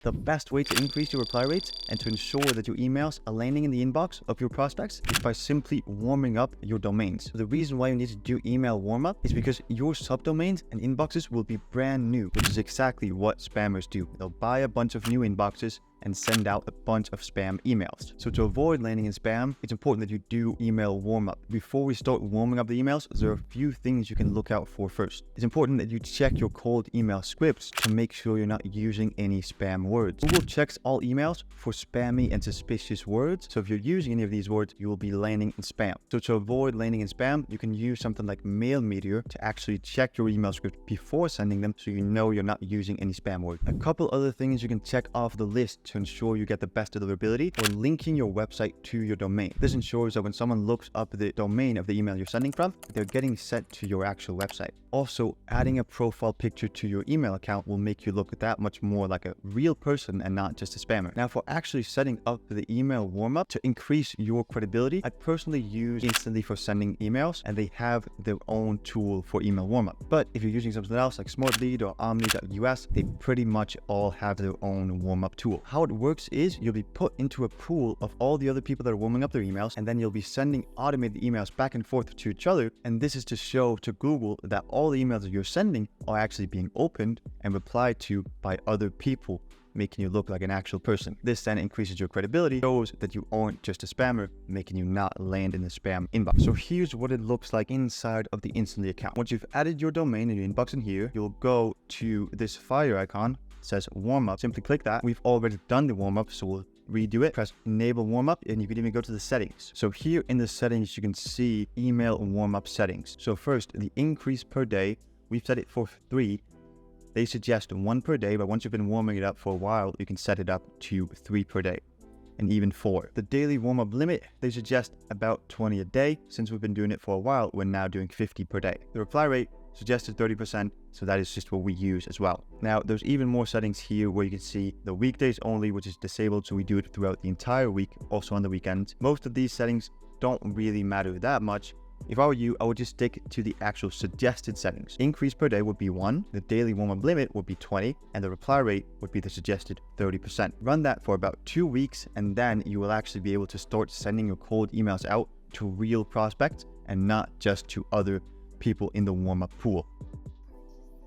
The best way to increase your reply rates and to ensure that your emails are landing in the inbox of your prospects is by simply warming up your domains. So the reason why you need to do email warm up is because your subdomains and inboxes will be brand new, which is exactly what spammers do. They'll buy a bunch of new inboxes and send out a bunch of spam emails. So to avoid landing in spam, it's important that you do email warm up. Before we start warming up the emails, there are a few things you can look out for first. It's important that you check your cold email scripts to make sure you're not using any spam words. Google checks all emails for spammy and suspicious words. So if you're using any of these words, you will be landing in spam. So to avoid landing in spam, you can use something like Mail Meteor to actually check your email script before sending them so you know you're not using any spam words. A couple other things you can check off the list to ensure you get the best deliverability or linking your website to your domain. This ensures that when someone looks up the domain of the email you're sending from, they're getting sent to your actual website. Also, adding a profile picture to your email account will make you look that much more like a real person and not just a spammer. Now, for actually setting up the email warm-up to increase your credibility, I personally use Instantly for sending emails, and they have their own tool for email warm-up. But if you're using something else like SmartLead or Omni.us, they pretty much all have their own warm-up tool. How it works is you'll be put into a pool of all the other people that are warming up their emails, and then you'll be sending automated emails back and forth to each other. And this is to show to Google that all the emails that you're sending are actually being opened and replied to by other people, making you look like an actual person. This then increases your credibility, shows that you aren't just a spammer, making you not land in the spam inbox. So here's what it looks like inside of the Instantly account. Once you've added your domain and your inbox in here, you'll go to this fire icon. It says warm up. Simply click that. We've already done the warm up, so we'll redo it. Press enable warm up, and you can even go to the settings. So here in the settings, you can see email warm up settings. So first, the increase per day, we've set it for 3. They suggest 1 per day, but once you've been warming it up for a while, you can set it up to 3 per day, and even 4. The daily warm-up limit, they suggest about 20 a day. Since we've been doing it for a while, we're now doing 50 per day. The reply rate suggested 30%, so that is just what we use as well. Now, there's even more settings here where you can see the weekdays only, which is disabled, so we do it throughout the entire week, also on the weekends. Most of these settings don't really matter that much. If I were you, I would just stick to the actual suggested settings. Increase per day would be 1, the daily warm-up limit would be 20, and the reply rate would be the suggested 30%. Run that for about 2 weeks, and then you will actually be able to start sending your cold emails out to real prospects and not just to other people in the warm-up pool.